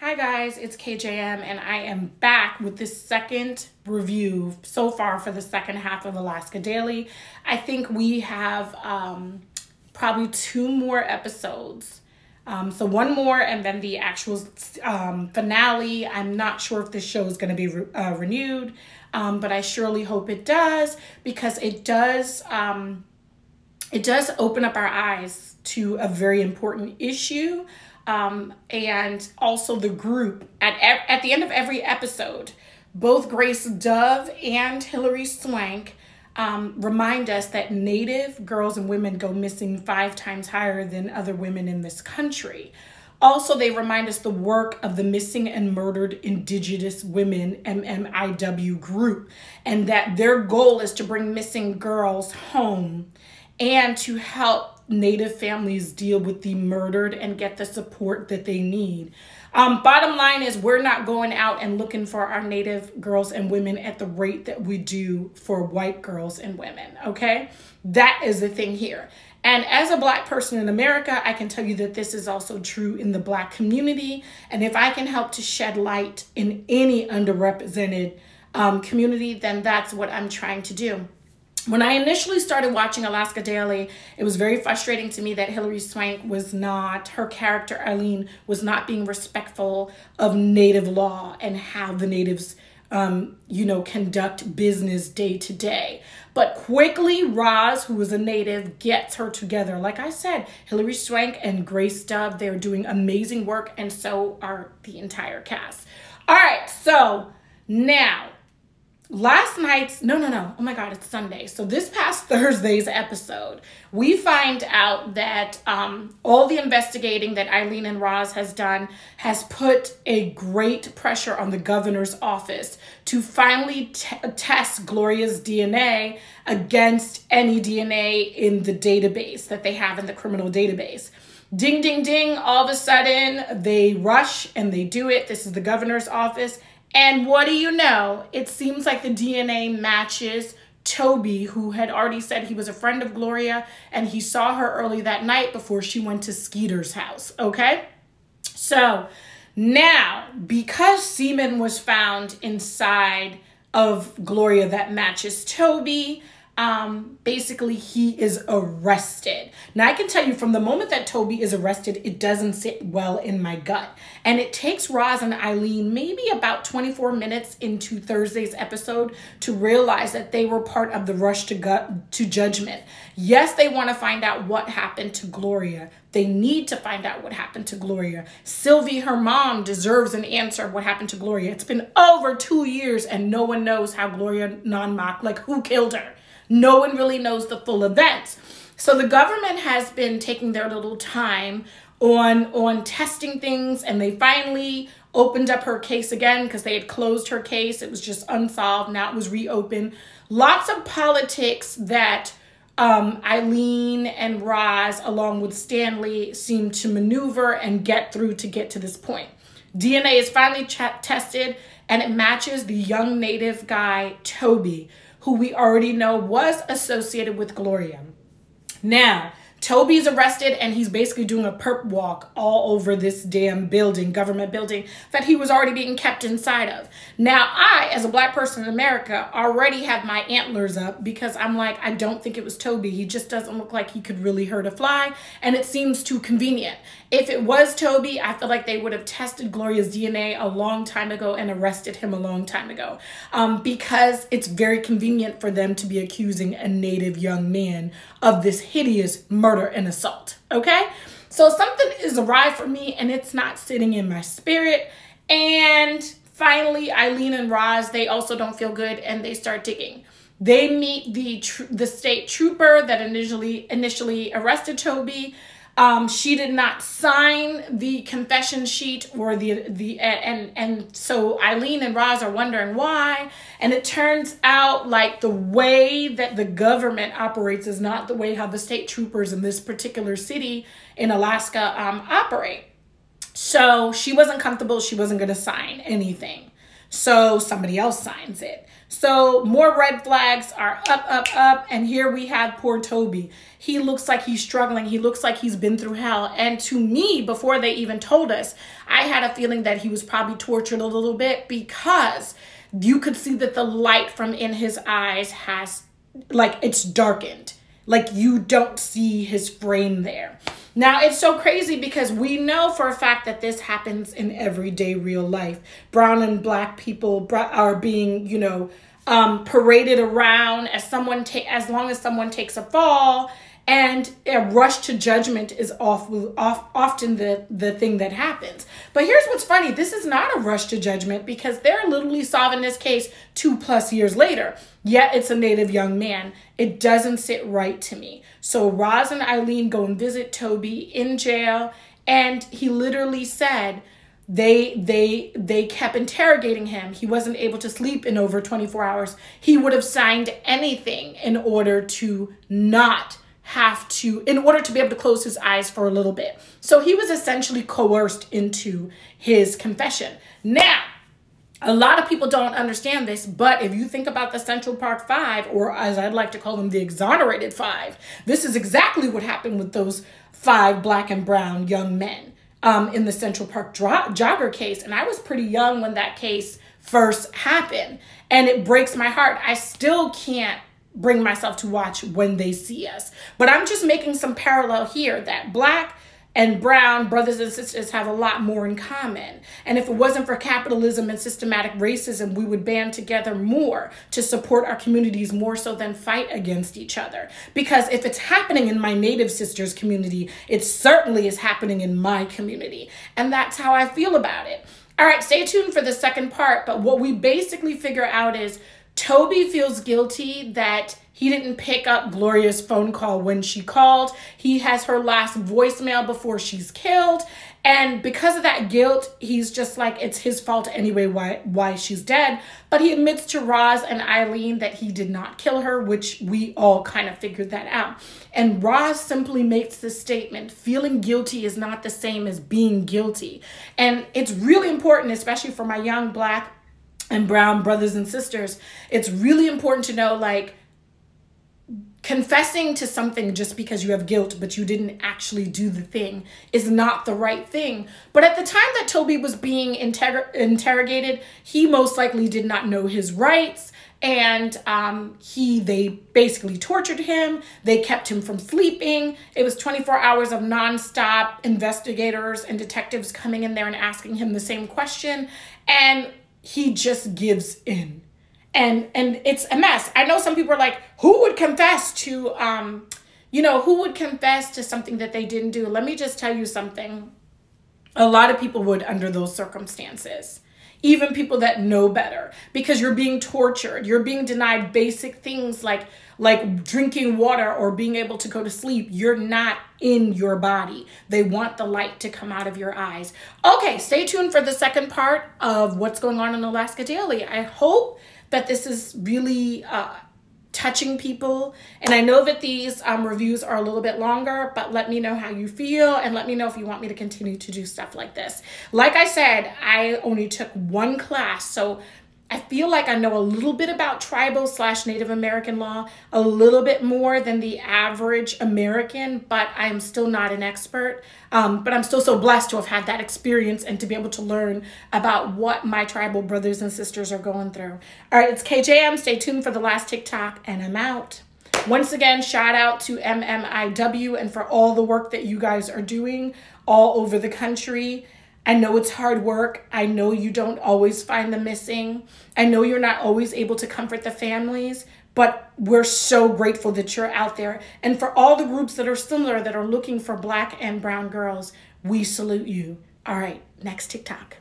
Hi guys, it's KJM and I am back with this second review so far for the second half of Alaska Daily. I think we have probably 2 more episodes. So 1 more and then the actual finale. I'm not sure if this show is going to be renewed, but I surely hope it does, because it does open up our eyes to a very important issue. And also the group at the end of every episode, both Grace Dove and Hilary Swank remind us that Native girls and women go missing 5 times higher than other women in this country. Also, they remind us the work of the Missing and Murdered Indigenous Women MMIW group, and that their goal is to bring missing girls home and to help Native families deal with the murdered and get the support that they need. Bottom line is, we're not going out and looking for our Native girls and women at the rate that we do for white girls and women, okay? That is the thing here. And as a Black person in America, I can tell you that this is also true in the Black community. And if I can help to shed light in any underrepresented community, then that's what I'm trying to do. When I initially started watching Alaska Daily, it was very frustrating to me that Hilary Swank was not, her character Eileen was not being respectful of Native law and how the Natives, conduct business day to day. But quickly, Roz, who is a Native, gets her together. Like I said, Hilary Swank and Grace Dove, they're doing amazing work, and so are the entire cast. All right, so now, last night's, oh my God, it's Sunday. So this past Thursday's episode, we find out that all the investigating that Eileen and Roz has done has put a great pressure on the governor's office to finally test Gloria's DNA against any DNA in the database that they have in the criminal database. Ding, ding, ding. All of a sudden, they rush and they do it. This is the governor's office. And what do you know? It seems like the DNA matches Toby, who had already said he was a friend of Gloria, and he saw her early that night before she went to Skeeter's house, okay? So now, because semen was found inside of Gloria that matches Toby, basically he is arrested. Now I can tell you, from the moment that Toby is arrested, it doesn't sit well in my gut. And it takes Roz and Eileen maybe about 24 minutes into Thursday's episode to realize that they were part of the rush to judgment. Yes, they want to find out what happened to Gloria. They need to find out what happened to Gloria. Sylvie, her mom, deserves an answer of what happened to Gloria. It's been over 2 years and no one knows how Gloria Nonmock, like, who killed her. No one really knows the full events. So the government has been taking their little time on testing things, and they finally opened up her case again because they had closed her case. It was just unsolved. Now it was reopened. Lots of politics that Eileen and Roz, along with Stanley, seem to maneuver and get through to get to this point. DNA is finally tested, and it matches the young Native guy, Toby, who we already know was associated with Gloria. Now, Toby's arrested, and he's basically doing a perp walk all over this damn building, government building, that he was already being kept inside of. Now, I, as a Black person in America, already have my antlers up because I'm like, I don't think it was Toby. He just doesn't look like he could really hurt a fly, and it seems too convenient. If it was Toby, I feel like they would have tested Gloria's DNA a long time ago and arrested him a long time ago, because it's very convenient for them to be accusing a Native young man of this hideous murder and assault, okay? So something is awry for me, and it's not sitting in my spirit. And finally, Eileen and Roz, they also don't feel good, and they start digging. They meet the state trooper that initially arrested Toby. She did not sign the confession sheet or and so Eileen and Roz are wondering why. And it turns out like the way that the government operates is not the way how the state troopers in this particular city in Alaska operate. So she wasn't comfortable. She wasn't going to sign anything. So somebody else signs it. So more red flags are up, up, up. And here we have poor Toby. He looks like he's struggling. He looks like he's been through hell. And to me, before they even told us, I had a feeling that he was probably tortured a little bit, because you could see that the light from in his eyes has, like, it's darkened. Like, you don't see his frame there. Now, it's so crazy because we know for a fact that this happens in everyday real life. Brown and black people are being, you know, paraded around as long as someone takes a fall, and a rush to judgment is often the thing that happens. But here's what's funny. This is not a rush to judgment, because they're literally solving this case 2+ years later. Yet it's a Native young man. It doesn't sit right to me. So Roz and Eileen go and visit Toby in jail, and he literally said they kept interrogating him. He wasn't able to sleep in over 24 hours. He would have signed anything in order to in order to be able to close his eyes for a little bit. So he was essentially coerced into his confession. Now, a lot of people don't understand this, but if you think about the Central Park Five, or as I'd like to call them, the exonerated five, this is exactly what happened with those 5 black and brown young men in the Central Park jogger case. And I was pretty young when that case first happened, and it breaks my heart. I still can't bring myself to watch When They See Us. But I'm just making some parallel here that black and brown brothers and sisters have a lot more in common. And if it wasn't for capitalism and systematic racism, we would band together more to support our communities more so than fight against each other. Because if it's happening in my Native sisters community, it certainly is happening in my community. And that's how I feel about it. All right, stay tuned for the second part. But what we basically figure out is Toby feels guilty that he didn't pick up Gloria's phone call when she called. He has her last voicemail before she's killed. And because of that guilt, he's just like, it's his fault anyway why she's dead. But he admits to Roz and Eileen that he did not kill her, which we all kind of figured that out. And Roz simply makes this statement: feeling guilty is not the same as being guilty. And it's really important, especially for my young black and brown brothers and sisters. It's really important to know, like, confessing to something just because you have guilt but you didn't actually do the thing is not the right thing. But at the time that Toby was being interrogated, he most likely did not know his rights, and they basically tortured him. They kept him from sleeping. It was 24 hours of nonstop investigators and detectives coming in there and asking him the same question, and he just gives in. And it's a mess. I know some people are like, who would confess to, who would confess to something that they didn't do? Let me just tell you something. A lot of people would under those circumstances. Even people that know better, because you're being tortured. You're being denied basic things like drinking water or being able to go to sleep. You're not in your body. They want the light to come out of your eyes. Okay, stay tuned for the second part of what's going on in Alaska Daily. I hope that this is really touching people. And I know that these reviews are a little bit longer, but let me know how you feel, and let me know if you want me to continue to do stuff like this. Like I said, I only took 1 class, so I feel like I know a little bit about tribal/Native American law, a little bit more than the average American, but I'm still not an expert. But I'm still so blessed to have had that experience and to be able to learn about what my tribal brothers and sisters are going through. All right, it's KJM. Stay tuned for the last TikTok, and I'm out. Once again, shout out to MMIW and for all the work that you guys are doing all over the country. I know it's hard work. I know you don't always find the missing. I know you're not always able to comfort the families, but we're so grateful that you're out there. And for all the groups that are similar, that are looking for black and brown girls, we salute you. All right, next TikTok.